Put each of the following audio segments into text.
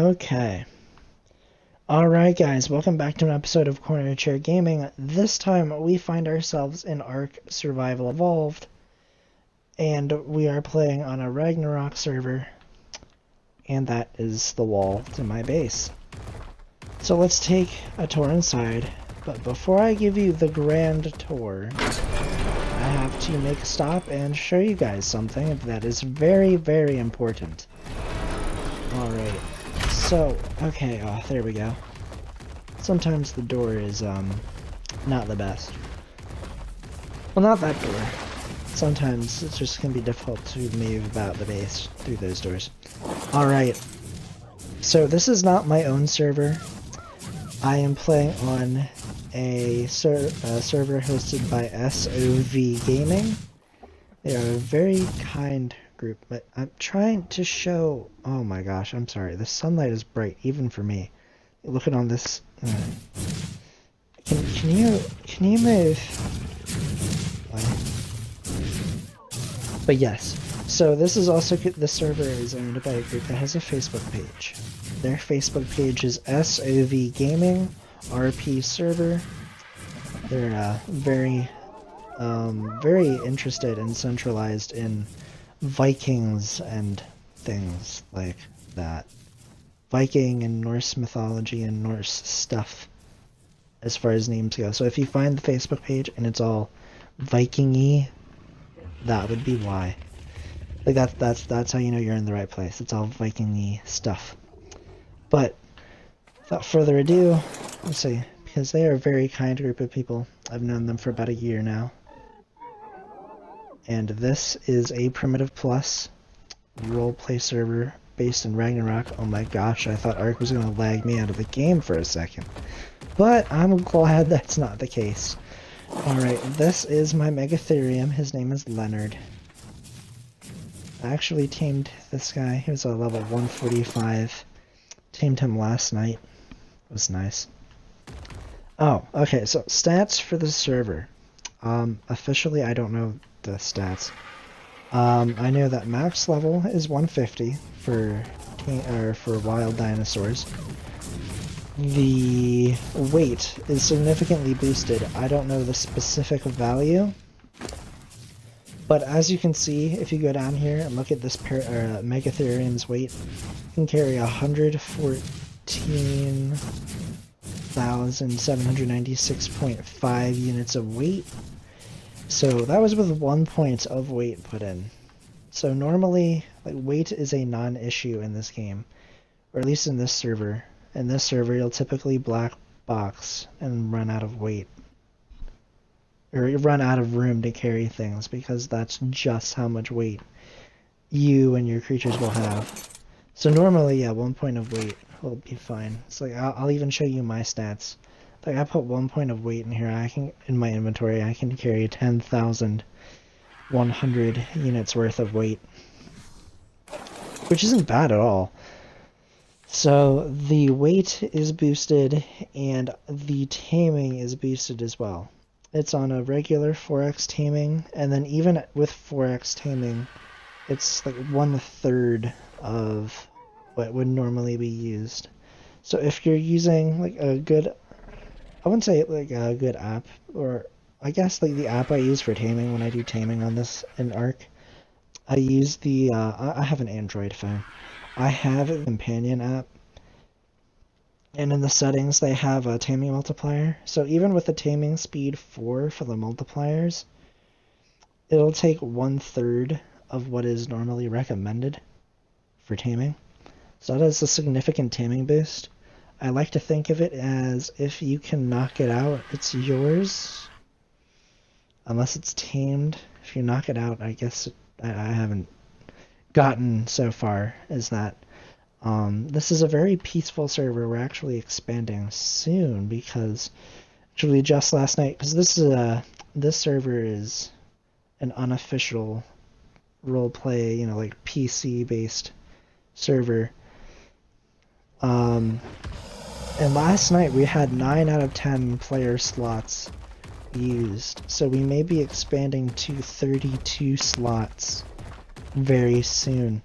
Okay. Alright guys, welcome back to an episode of Corner Chair Gaming. This time we find ourselves in Ark Survival Evolved, and we are playing on a Ragnarok server, and that is the wall to my base. So let's take a tour inside, but before I give you the grand tour, I have to make a stop and show you guys something that is very, very important. Alright. So, okay, there we go. Sometimes the door is, not the best. Well, not that door. Sometimes it's just gonna be difficult to move about the base through those doors. Alright. So, this is not my own server. I am playing on a server hosted by SOVGaming. They are a very kind group, but I'm trying to show. Oh my gosh, I'm sorry. The sunlight is bright even for me. Looking on this. Can you move? But yes. So this is also, the server is owned by a group that has a Facebook page. Their Facebook page is SOVGaming RP server. They're very interested and centralized in Vikings and things like that. Viking and Norse mythology and Norse stuff as far as names go. So if you find the Facebook page and it's all Viking-y, that would be why. Like that's how you know you're in the right place. It's all Viking-y stuff. But without further ado, let's see, because they are a very kind group of people. I've known them for about a year now. And this is a Primitive Plus roleplay server based in Ragnarok. Oh my gosh, I thought Ark was going to lag me out of the game for a second. But I'm glad that's not the case. Alright, this is my Megatherium. His name is Leonard. I actually tamed this guy. He was a level 145. Tamed him last night. It was nice. Oh, okay, so stats for the server. Officially, I don't know the stats. I know that max level is 150 for wild dinosaurs. The weight is significantly boosted. I don't know the specific value, but as you can see, if you go down here and look at this Megatherium's weight, it can carry 114,796.5 units of weight. So that was with 1 point of weight put in. So normally, like, weight is a non-issue in this game, or at least in this server. In this server, you'll typically black box and run out of weight, or run out of room to carry things, because that's just how much weight you and your creatures will have. So normally, yeah, 1 point of weight will be fine. It's like I'll even show you my stats. Like I put 1 point of weight in here. In my inventory, I can carry 10,100 units worth of weight, which isn't bad at all. So the weight is boosted and the taming is boosted as well. It's on a regular 4x taming, and then even with 4x taming, it's like 1/3 of what would normally be used. So if you're using like a good, I wouldn't say like a good app, or I guess like the app I use for taming when I do taming on this in Ark, I use the, I have an Android phone. I have a companion app, and in the settings they have a taming multiplier. So even with the taming speed 4 for the multipliers, it'll take 1/3 of what is normally recommended for taming. So that is a significant taming boost. I like to think of it as if you can knock it out, it's yours. Unless it's tamed. If you knock it out, I guess I haven't gotten so far as that. This is a very peaceful server. We're actually expanding soon, because actually just last night, because this server is an unofficial roleplay, you know, like PC based server. And last night we had 9 out of 10 player slots used, so we may be expanding to 32 slots very soon.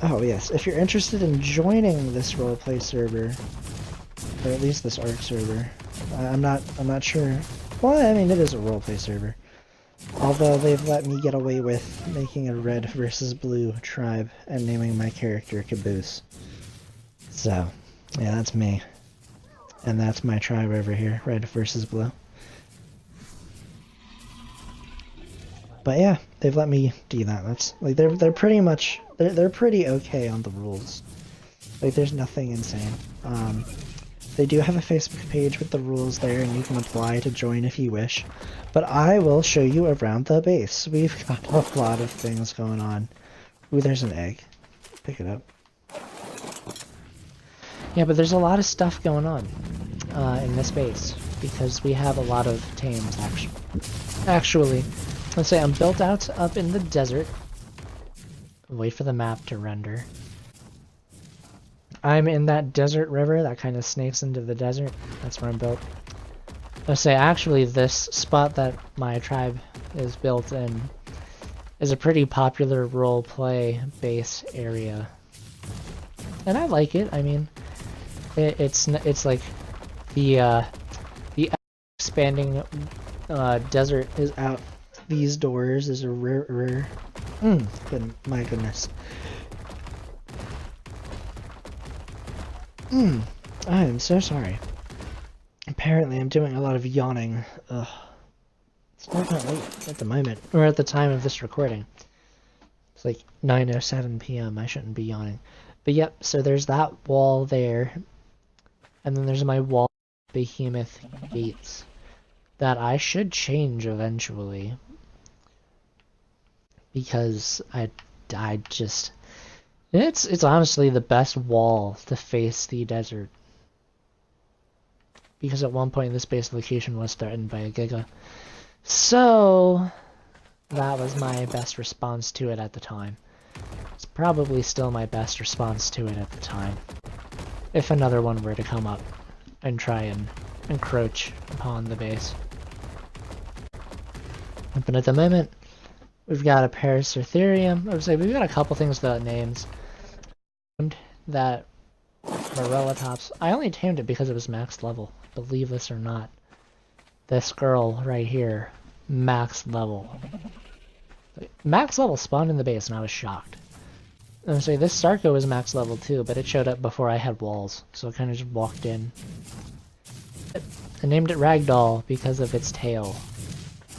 Oh yes, if you're interested in joining this roleplay server, or at least this ARC server, I'm not sure. Well, I mean, it is a roleplay server. Although they've let me get away with making a red versus blue tribe and naming my character Caboose. So, yeah, that's me. And that's my tribe over here, red versus blue. But yeah, they've let me do that. That's like they're pretty much they're pretty okay on the rules. Like there's nothing insane. They do have a Facebook page with the rules there, and you can apply to join if you wish. But I will show you around the base. We've got a lot of things going on. Ooh, there's an egg. Pick it up. Yeah, but there's a lot of stuff going on in this base because we have a lot of tames actually. Let's say I'm built out up in the desert. Wait for the map to render. I'm in that desert river that kind of snakes into the desert. That's where I'm built. Let's say actually this spot that my tribe is built in is a pretty popular role play base area. And I like it. I mean, it's like the expanding desert is out these doors. Is a rare my goodness. I am so sorry. Apparently I'm doing a lot of yawning. Ugh. It's not that late at the moment, or at the time of this recording. It's like 9:07 p.m. I shouldn't be yawning. But yep, so there's that wall there. And then there's my wall behemoth gates that I should change eventually. Because I just... It's honestly the best wall to face the desert. Because at one point this base location was threatened by a Giga. So that was my best response to it at the time. It's probably still my best response to it at the time. If another one were to come up and try and encroach upon the base. But at the moment, we've got a Paracertherium. I would say we've got a couple things without names. That Morellatops. I only tamed it because it was max level. Believe this or not. This girl right here, max level. Max level spawned in the base and I was shocked. I would say this Sarko was max level too, but it showed up before I had walls, so it kind of just walked in. I named it Ragdoll because of its tail.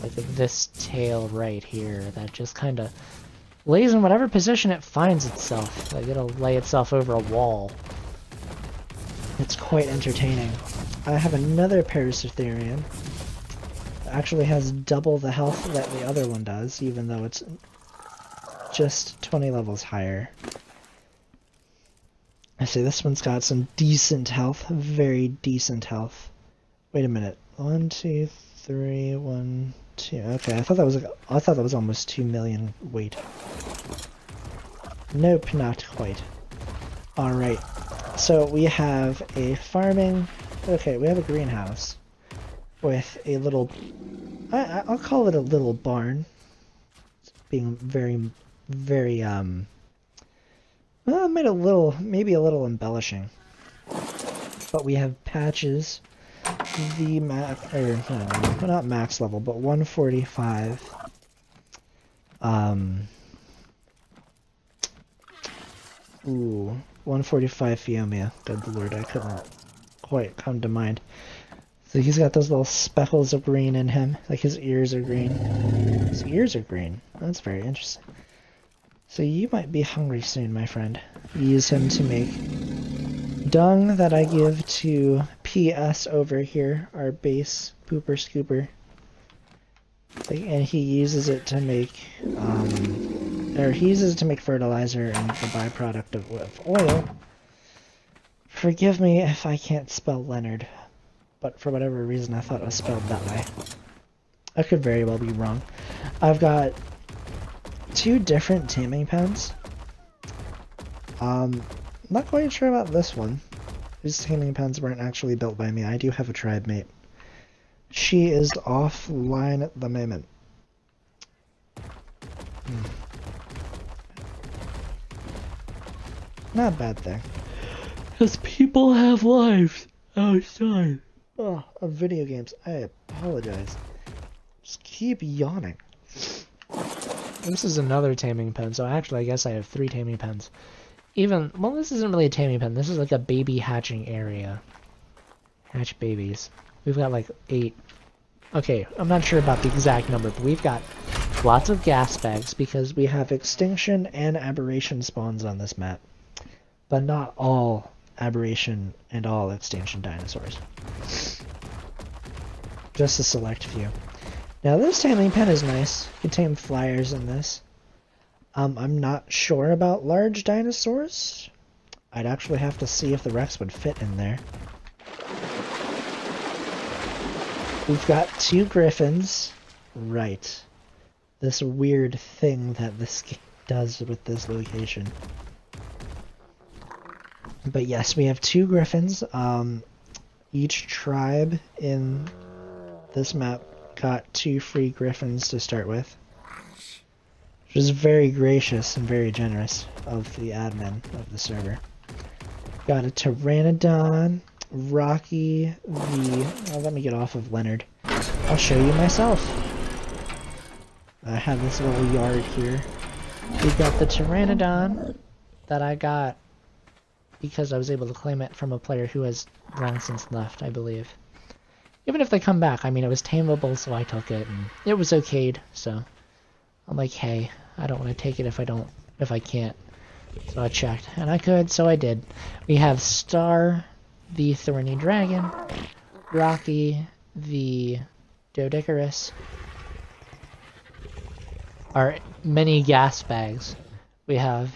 Like this tail right here that just kind of lays in whatever position it finds itself. Like it'll lay itself over a wall. It's quite entertaining. I have another Paracertherium. It actually has double the health that the other one does, even though it's just 20 levels higher. I say this one's got some decent health, very decent health. Wait a minute. 1, 2, 3, 1, 2. Okay, I thought that was almost 2 million weight. Nope, not quite. Alright, so we have a farming... Okay, we have a greenhouse with a little... I'll call it a little barn. It's being very, very, well, maybe a little embellishing. But we have patches. The not max level, but 145. Ooh, 145 Fiomia. Good lord, I couldn't quite come to mind. So he's got those little speckles of green in him, like his ears are green. His ears are green. That's very interesting. So you might be hungry soon, my friend. Use him to make dung that I give to PS over here, our base pooper scooper. And he uses it to make, he uses it to make fertilizer and the byproduct of oil. Forgive me if I can't spell Leonard, but for whatever reason I thought it was spelled that way. I could very well be wrong. I've got 2 different taming pens. Not quite sure about this one. These taming pens weren't actually built by me. I do have a tribe mate. She is offline at the moment. Not a bad thing. Because people have lives outside of video games. I apologize. Just keep yawning. This is another taming pen, so actually I guess I have 3 taming pens. Well, this isn't really a taming pen. This is like a baby hatching area. Hatch babies. We've got like 8. Okay, I'm not sure about the exact number, but we've got lots of gas bags because we have extinction and aberration spawns on this map. But not all aberration and all extinction dinosaurs. Just a select few. Now this taming pen is nice. You can tame flyers in this. I'm not sure about large dinosaurs. I'd actually have to see if the Rex would fit in there. We've got 2 griffins. Right. This weird thing that this game does with this location. But yes, we have 2 griffins. Each tribe in this map got 2 free griffins to start with. Which is very gracious and very generous of the admin of the server. Got a Pteranodon, Rocky, let me get off of Leonard. I'll show you myself. I have this little yard here. We've got the Pteranodon that I got because I was able to claim it from a player who has long since left, I believe. Even if they come back, I mean, it was tameable, so I took it, and it was okayed, so I'm like, hey, I don't want to take it if I can't. So I checked, and I could, so I did. We have Star, the Thorny Dragon, Rocky, the Doedicurus, our many gas bags. We have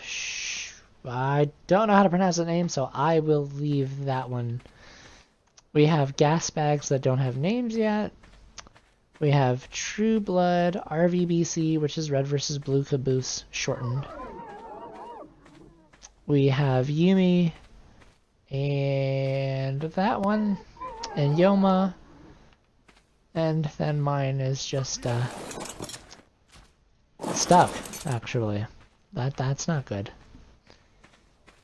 I don't know how to pronounce the name, so I will leave that one. We have gas bags that don't have names yet. We have True Blood, RVBC, which is Red versus Blue Caboose shortened. We have Yumi, and that one, and Yoma, and then mine is just stuck, actually. That's not good.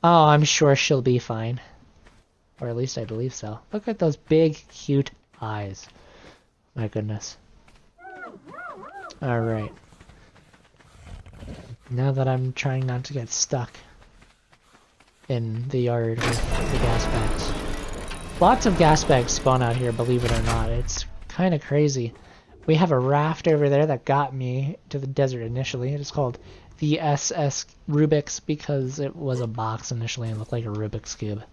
Oh, I'm sure she'll be fine. Or at least I believe so. Look at those big, cute eyes. My goodness. Alright. Now that I'm trying not to get stuck in the yard with the gas bags. Lots of gas bags spawn out here, believe it or not. It's kind of crazy. We have a raft over there that got me to the desert initially. It is called the SS Rubik's because it was a box initially and looked like a Rubik's Cube.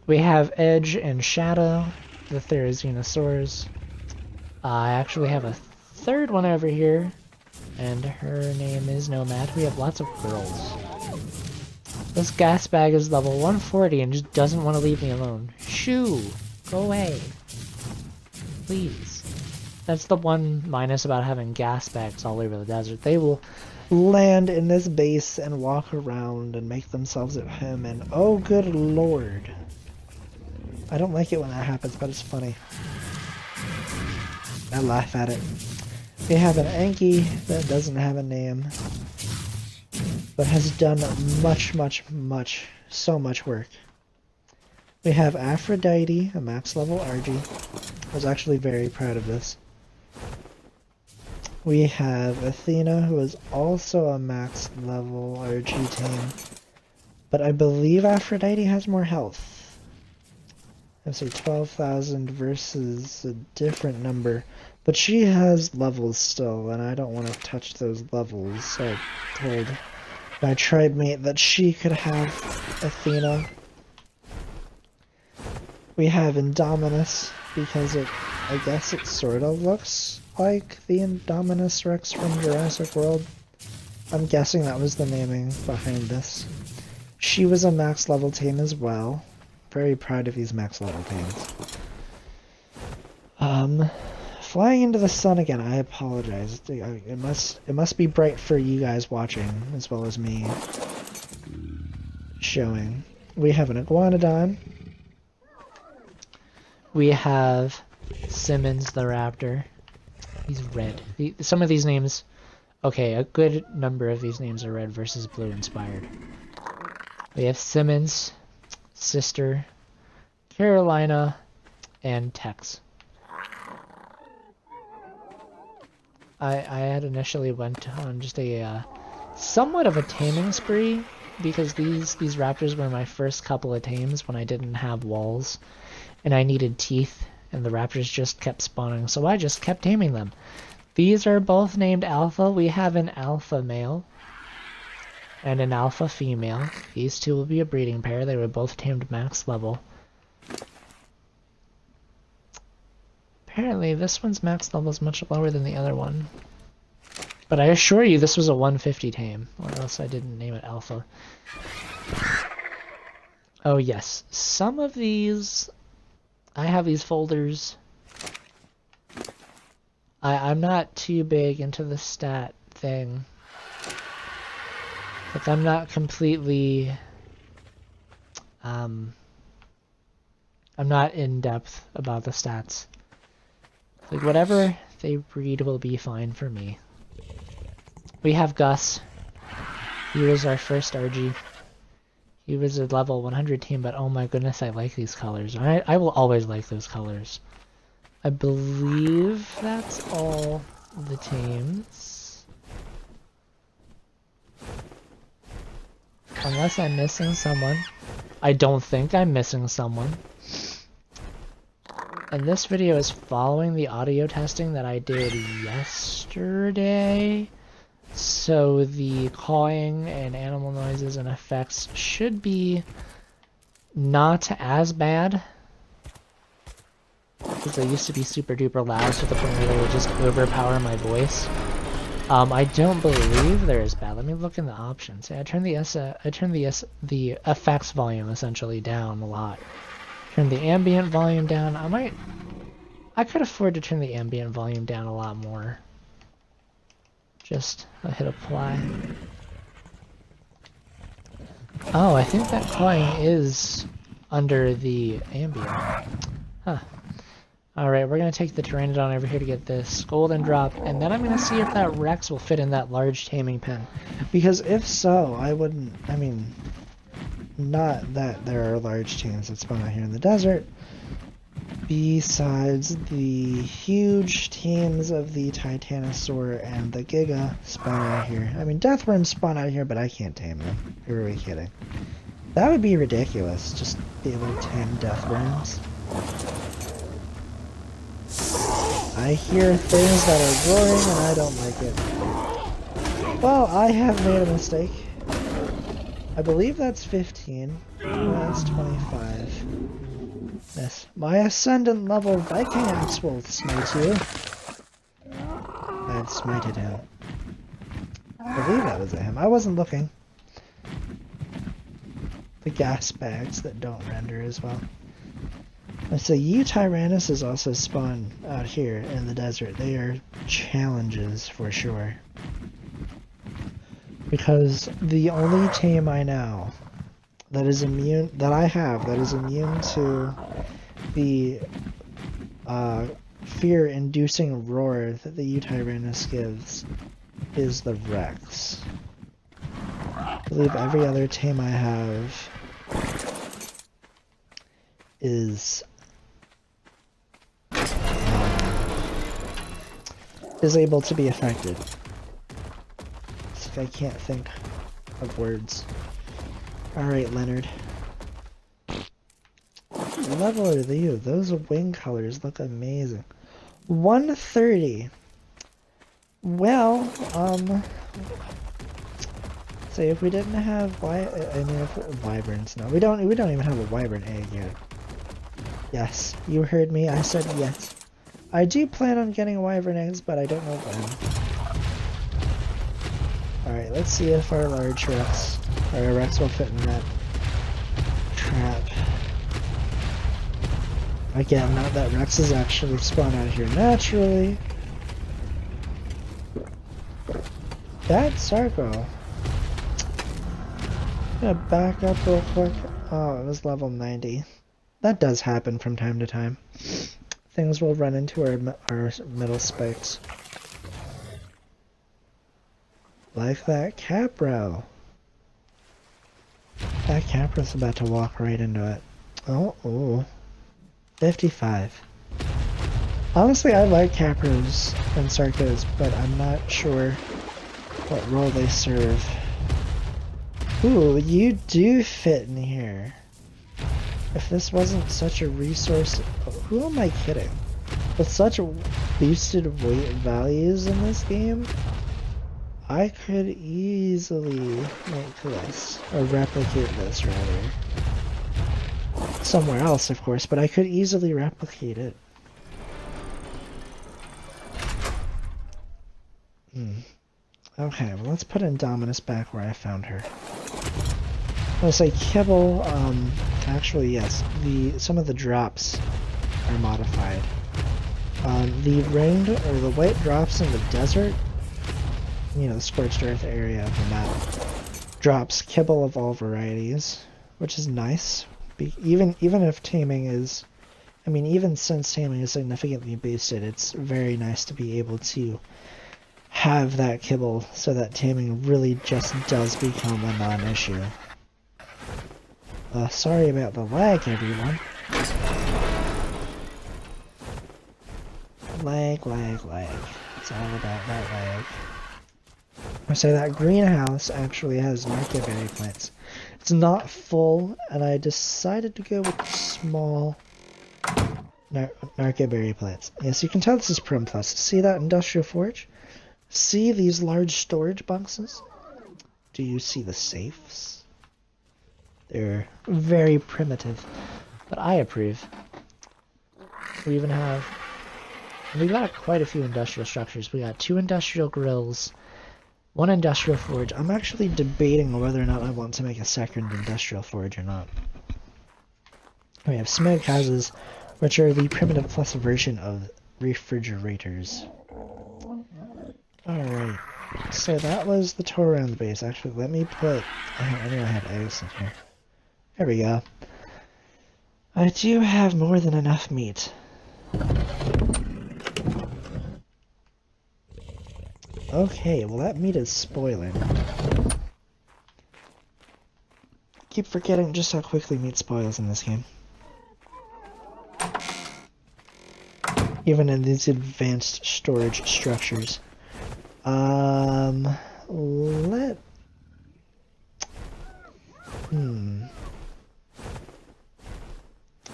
We have Edge and Shadow, the Therizinosaurs. I actually have a third one over here, and her name is Nomad. We have lots of girls. This gas bag is level 140 and just doesn't want to leave me alone. Shoo! Go away. Please. That's the one minus about having gas bags all over the desert. They will land in this base and walk around and make themselves at home, and oh good lord. I don't like it when that happens, but it's funny. I laugh at it. We have an Anki that doesn't have a name, but has done so much work. We have Aphrodite, a max level RG. I was actually very proud of this. We have Athena, who is also a max level RG tame, but I believe Aphrodite has more health. I say 12,000 versus a different number, but she has levels still, and I don't want to touch those levels. So I told my tribe mate that she could have Athena. We have Indominus, because I guess it sort of looks like the Indominus Rex from Jurassic World. I'm guessing that was the naming behind this. She was a max level tame as well. Very proud of these max level tames. Flying into the sun again, I apologize. It must be bright for you guys watching, as well as me showing. We have an Iguanodon. We have Simmons the Raptor. He's red. Some of these names... Okay, a good number of these names are red versus blue inspired. We have Simmons, Sister, Carolina, and Tex. I had initially went on just a somewhat of a taming spree, because these raptors were my first couple of tames when I didn't have walls and I needed teeth, and the raptors just kept spawning, so I just kept taming them. These are both named Alpha. We have an alpha male and an alpha female. These two will be a breeding pair. They were both tamed max level. Apparently this one's max level is much lower than the other one. But I assure you this was a 150 tame, or else I didn't name it Alpha. Oh yes, some of these... I have these folders. I'm not too big into the stat thing. Like, I'm not completely... I'm not in depth about the stats. Like, whatever they breed will be fine for me. We have Gus. He was our first RG. He was a level 100 team, but oh my goodness, I like these colors. I will always like those colors. I believe that's all the teams. Unless I'm missing someone. I don't think I'm missing someone. And this video is following the audio testing that I did yesterday. So the cawing and animal noises and effects should be not as bad. Because they used to be super duper loud to the point where they would just overpower my voice. I don't believe they're as bad. Let me look in the options. I turned the effects volume essentially down a lot. Turn the ambient volume down. I could afford to turn the ambient volume down a lot more. Just hit apply. Oh, I think that cawing is under the ambient. Huh. Alright, we're gonna take the Pteranodon over here to get this golden drop, and then I'm gonna see if that Rex will fit in that large taming pen. Because if so, I wouldn't, I mean, not that there are large tames that spawn out here in the desert, besides the huge teams of the Titanosaur and the Giga spawn out here. I mean, Deathworms spawn out here, but I can't tame them. Who are we kidding? That would be ridiculous, just be able to tame Deathworms. I hear things that are roaring and I don't like it. Well, I have made a mistake. I believe that's 15. That's 25. Yes. My Ascendant level Viking Axe will smite you. I had smited him. I believe that was him. I wasn't looking. The gas bags that don't render as well. So Tyrannus is also spawned out here in the desert. They are challenges for sure. Because the only tame I know that is immune, that I have, that is immune to the fear-inducing roar that the Tyrannus gives is the Rex. I believe every other tame I have is able to be affected. It's like I can't think of words. Alright, Leonard. What level are you? Those wing colors look amazing. 130. Well, say if we didn't have wyverns, no, we don't even have a wyvern egg yet. Yes, you heard me. I said yes. I do plan on getting wyvern eggs, but I don't know when. Alright, let's see if our large Rex, or our Rex will fit in that trap. Again, not that Rexes actually spawn out here naturally. That Sarko. I'm gonna back up real quick. Oh, it was level 90. That does happen from time to time. Things will run into our middle spikes. Like that Capro. That Capra's about to walk right into it. Oh, 55. Honestly, I like Capras and Sarkos, but I'm not sure what role they serve. Ooh, you do fit in here. If this wasn't such a resource... Who am I kidding? With such boosted weight values in this game, I could easily make this, or replicate this rather. Somewhere else, of course, but I could easily replicate it. Okay, well let's put Indominus back where I found her. I'll say Kibble, actually yes, some of the drops are modified. The rained, or the white drops in the desert, you know, the scorched earth area of the map, drops Kibble of all varieties, which is nice. Even if taming is, I mean, even since taming is significantly boosted, it's very nice to be able to have that kibble so that taming really just does become a non-issue. Sorry about the lag, everyone. Lag. It's all about that lag. So that greenhouse actually has narcoberry plants. It's not full, and I decided to go with small narcoberry plants. Yes, you can tell this is Prim Plus. See that industrial forge? See these large storage boxes? Do you see the safes? They're very primitive, but I approve. We got quite a few industrial structures. We got 2 industrial grills, 1 industrial forge. I'm actually debating whether or not I want to make a second industrial forge or not. We have smoke houses, which are the primitive plus version of refrigerators. Alright, so that was the tour around the base. Actually, let me put... I knew I had eggs in here. There we go. I do have more than enough meat. Okay, well that meat is spoiling. Keep forgetting just how quickly meat spoils in this game. Even in these advanced storage structures.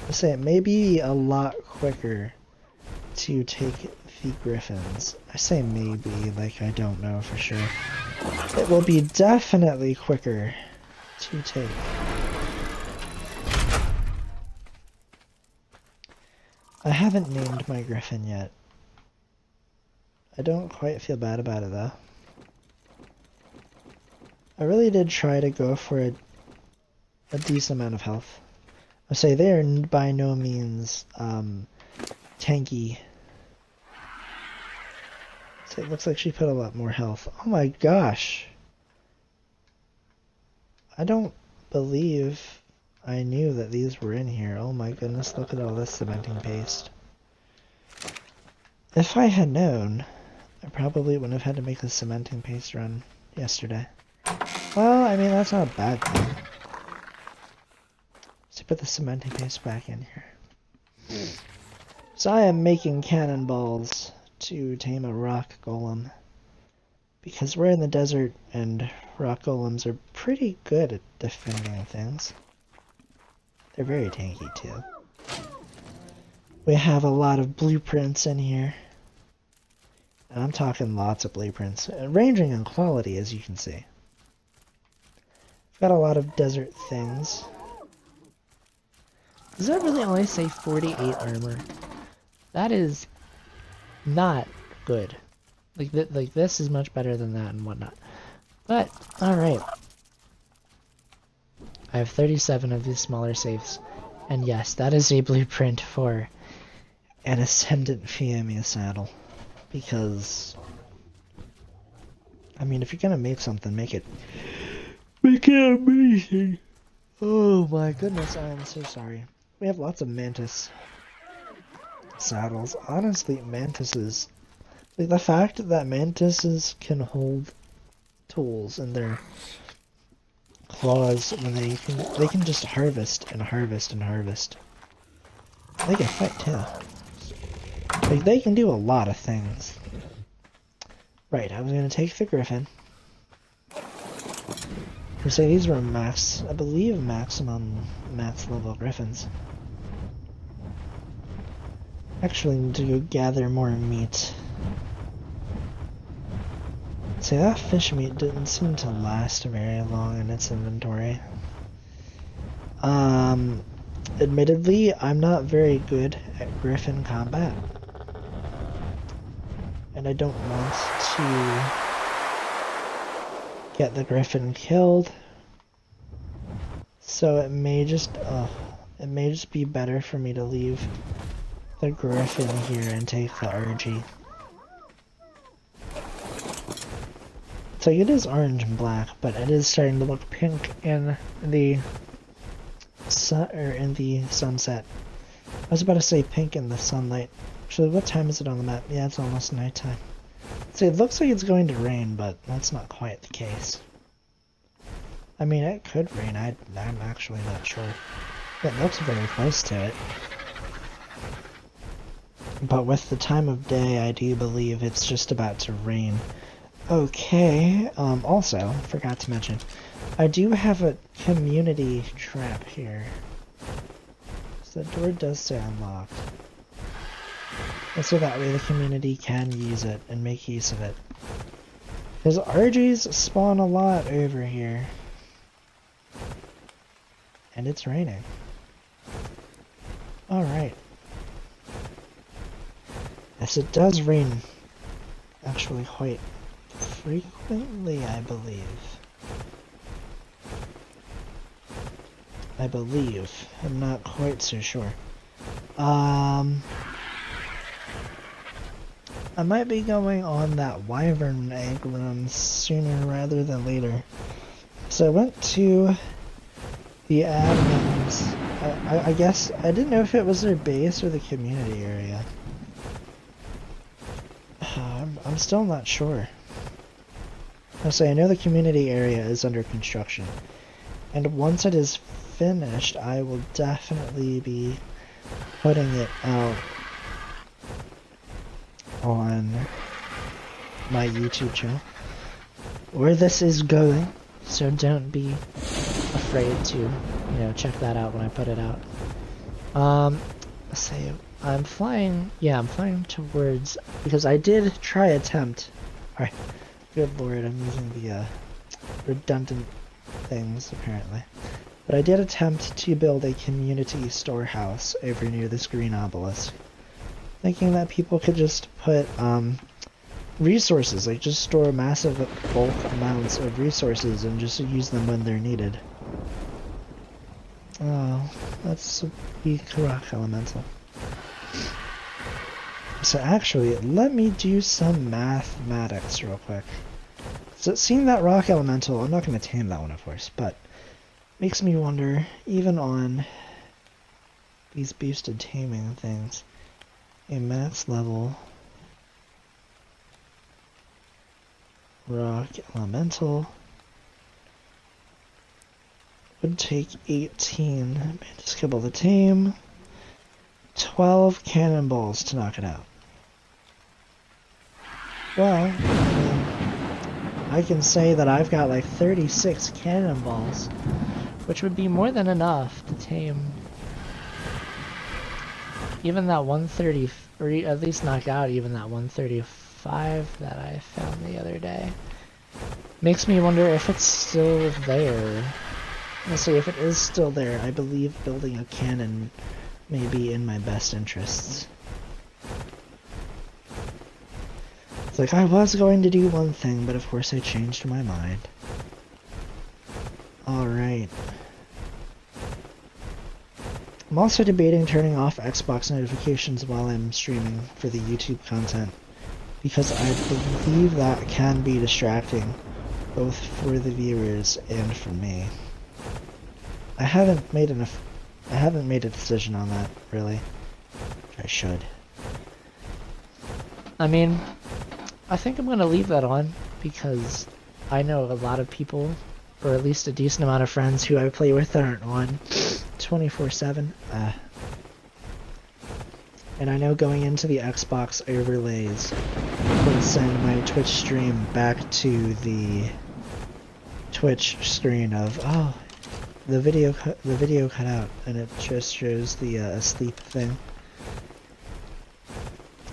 Let's say it may be a lot quicker to take the griffins. I say maybe, like I don't know for sure. It will be definitely quicker to take. I haven't named my griffin yet. I don't quite feel bad about it though. I really did try to go for a decent amount of health. I'll say they are by no means tanky. So it looks like she put a lot more health. Oh my gosh! I don't believe I knew that these were in here. Oh my goodness, look at all this cementing paste. If I had known, I probably wouldn't have had to make the cementing paste run yesterday. Well, I mean, that's not a bad thing. Let's put the cementing paste back in here. So I am making cannonballs to tame a rock golem. Because we're in the desert and rock golems are pretty good at defending things. They're very tanky too. We have a lot of blueprints in here. And I'm talking lots of blueprints, ranging in quality as you can see. I've got a lot of desert things. Does that really only say 48 armor? That is not good. Like this is much better than that and whatnot. But, alright. I have 37 of these smaller safes. And yes, that is a blueprint for an Ascendant Fiamia saddle. Because, I mean, if you're gonna make something, make it amazing. Oh my goodness, I am so sorry. We have lots of mantis saddles. Honestly, mantises, like the fact that mantises can hold tools in their claws when they can just harvest and harvest and harvest. They can fight too. Like, they can do a lot of things. Right, I was gonna take the griffin. So these were max, I believe, maximum max level griffins. Actually, need to go gather more meat. See, that fish meat didn't seem to last very long in its inventory. Admittedly, I'm not very good at griffin combat. And I don't want to get the griffin killed. So it may just be better for me to leave the griffin here and take the RG. So it is orange and black, but it is starting to look pink in the sunset. I was about to say pink in the sunlight. Actually, what time is it on the map? Yeah, it's almost nighttime. So it looks like it's going to rain, but that's not quite the case. I mean, it could rain. I'm actually not sure. It looks very close to it. But with the time of day, I do believe it's just about to rain. Okay, also, forgot to mention, I do have a community trap here. So the door does say unlocked. And so that way the community can use it and make use of it. Because RGs spawn a lot over here. And it's raining. Alright. Yes, it does rain. Actually quite frequently, I believe. I'm not quite so sure. I might be going on that wyvern egg run sooner rather than later. So I went to the admins. I guess I didn't know if it was their base or the community area. I'm still not sure. I know the community area is under construction, and once it is finished, I will definitely be putting it out on my YouTube channel, where this is going, so don't be afraid to, check that out when I put it out. So I'm flying towards, because I did try attempt, alright, good lord, I'm using the redundant things apparently, but I did attempt to build a community storehouse over near this green obelisk, thinking that people could just put resources, like just store massive bulk amounts of resources and just use them when they're needed. Oh, that's a weak rock elemental. So actually, let me do some mathematics real quick. So seeing that rock elemental, I'm not going to tame that one of course, but makes me wonder, even on these boosted taming things, a max level rock elemental would take 18 to skibble the tame, 12 cannonballs to knock it out. Well, I can say that I've got like 36 cannonballs, which would be more than enough to tame even that 130, or at least knock out even that 135 that I found the other day. Makes me wonder if it's still there. Let's see, if it is still there, I believe building a cannon may be in my best interests. It's like, I was going to do one thing, but of course I changed my mind. Alright. I'm also debating turning off Xbox notifications while I'm streaming for the YouTube content, because I believe that can be distracting, both for the viewers and for me. I haven't made a decision on that, really. I should. I mean, I think I'm gonna leave that on, because I know a lot of people or at least a decent amount of friends who I play with aren't on 24/7. And I know going into the Xbox overlays will send my Twitch stream back to the Twitch screen of, oh, the video cut out, and it just shows the asleep thing.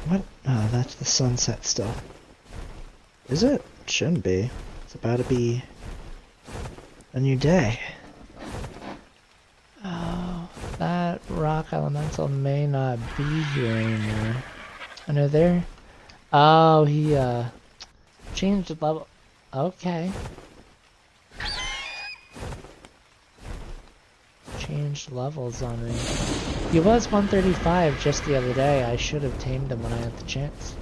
What? Oh, that's the sunset still. Is it? It shouldn't be. It's about to be a new day. Oh, that rock elemental may not be here anymore. I know there. Oh, he changed the level. Okay. Changed levels on me. He was 135 just the other day. I should have tamed him when I had the chance.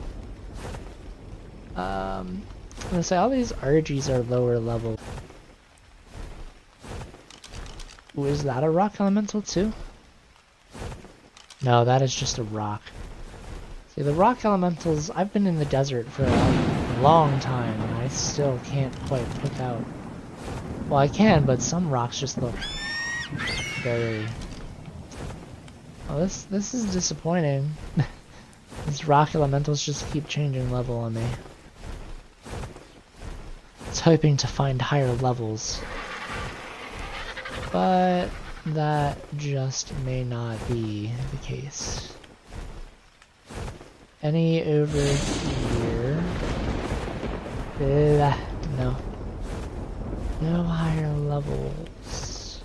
I'm gonna say all these RGs are lower level. Ooh, is that a rock elemental too? No, that is just a rock. See, the rock elementals, I've been in the desert for a long time and I still can't quite pick out. Well, I can, but some rocks just look very... Oh, this is disappointing. These rock elementals just keep changing level on me. I was hoping to find higher levels, but that just may not be the case. Any over here? No. No higher levels.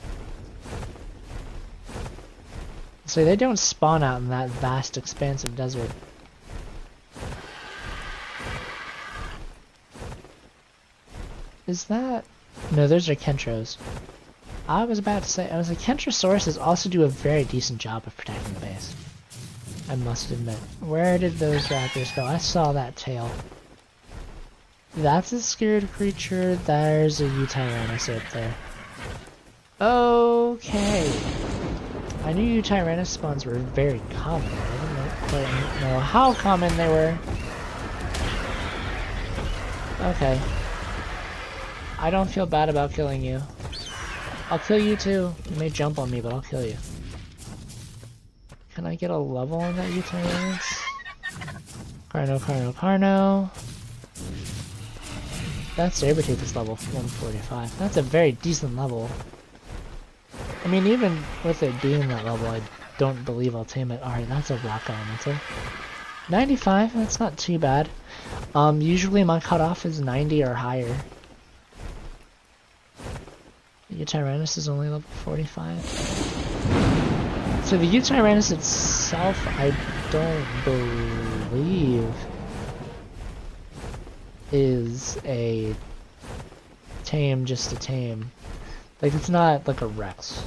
So they don't spawn out in that vast, expansive desert. Is that... No, those are Kentros. I was about to say, I was like, Kentrosauruses also do a very decent job of protecting the base. I must admit. Where did those raptors go? I saw that tail. That's a scared creature. There's a Utyrannus up there. Okay. I knew Utyrannus spawns were very common. I didn't quite know how common they were. Okay. I don't feel bad about killing you. I'll kill you too. You may jump on me, but I'll kill you. Can I get a level on that Utyrannus? Carno. That Sabertooth is level 145. That's a very decent level. I mean, even with it being that level, I don't believe I'll tame it. Alright, that's a rock elemental. 95, that's not too bad. Usually my cutoff is 90 or higher. The Utyrannus is only level 45. So the Utyrannus itself, I don't believe is a tame just to tame. Like, it's not like a Rex.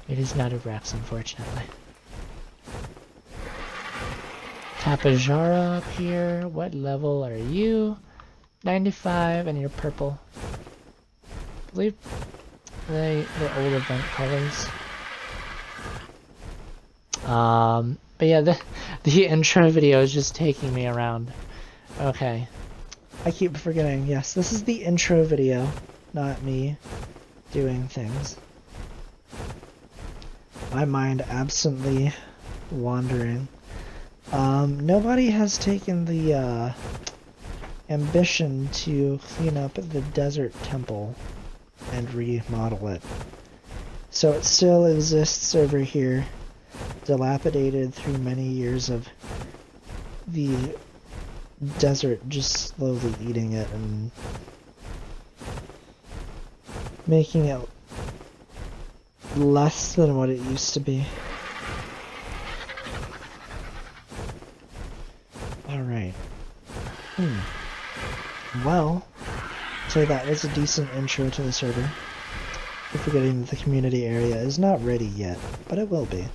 It is not a Rex, unfortunately. Tapejara up here. What level are you? 95, and you're purple. I believe the old event colors. But yeah, the intro video is just taking me around. Okay. I keep forgetting, yes, this is the intro video, not me doing things. My mind absently wandering. Nobody has taken the, ambition to clean up the desert temple and remodel it. So it still exists over here, dilapidated through many years of the desert just slowly eating it and making it less than what it used to be. Alright. Well, so that was a decent intro to the server. You're forgetting that the community area is not ready yet, but it will be.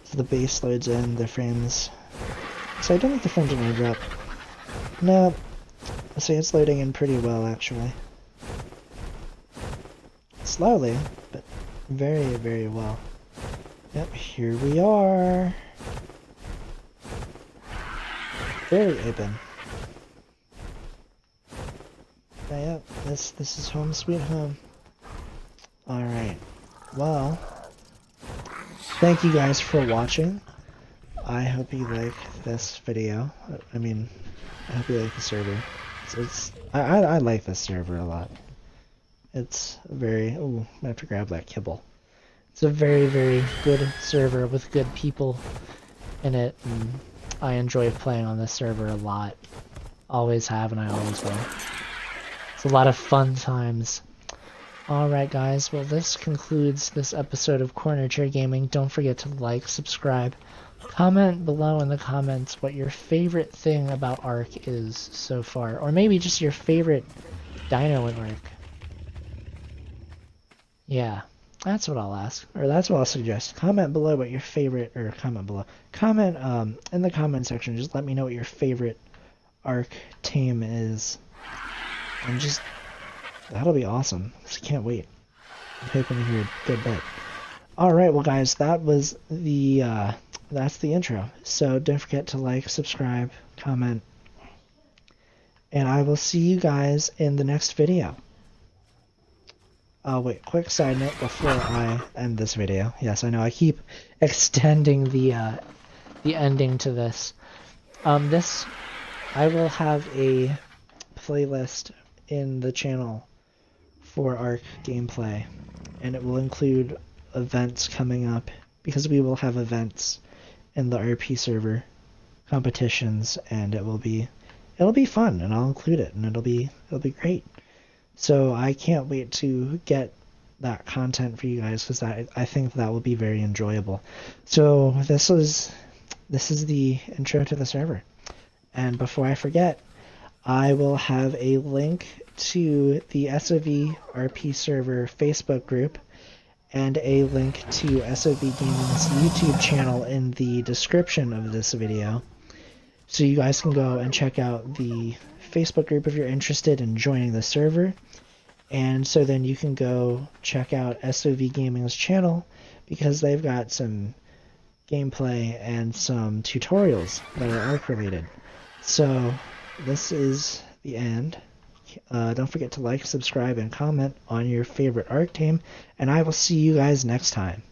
So the base loads in, the frames... So I don't think the frames are going to drop. No, see, it's loading in pretty well, actually. Slowly, but very, very well. Yep, here we are. Very open. Yeah, this is home sweet home. Alright. Well, thank you guys for watching. I hope you like this video. I mean, I hope you like the server. I like this server a lot. It's very... Ooh, I have to grab that kibble. It's a very, very good server with good people in it, and I enjoy playing on this server a lot. Always have, and I always will. It's a lot of fun times. Alright guys, well this concludes this episode of Corner Chair Gaming. Don't forget to like, subscribe, comment below in the comments what your favorite thing about Ark is so far. Or maybe just your favorite dino in Ark. Yeah, that's what I'll ask. Or that's what I'll suggest. Comment below what your favorite, or comment below. Comment in the comment section, just let me know what your favorite Ark tame is. And just... that'll be awesome. Just can't wait. I'm hoping to hear a good bit. Alright, well guys, that was the, that's the intro. So don't forget to like, subscribe, comment, and I will see you guys in the next video. Oh wait, quick side note before I end this video. Yes, I know I keep extending the ending to this. I will have a playlist in the channel for Ark gameplay, and it will include events coming up, because we will have events in the RP server, competitions, and it'll be fun, and I'll include it, and it'll be great. So I can't wait to get that content for you guys, because I think that will be very enjoyable. So this is the intro to the server, and before I forget, I will have a link to the SOV RP server Facebook group and a link to SOVGaming's YouTube channel in the description of this video, so you guys can go and check out the Facebook group if you're interested in joining the server, and so then you can go check out SOVGaming's channel, because they've got some gameplay and some tutorials that are Ark related. So this is the end. Don't forget to like, subscribe, and comment on your favorite Ark tame, and I will see you guys next time.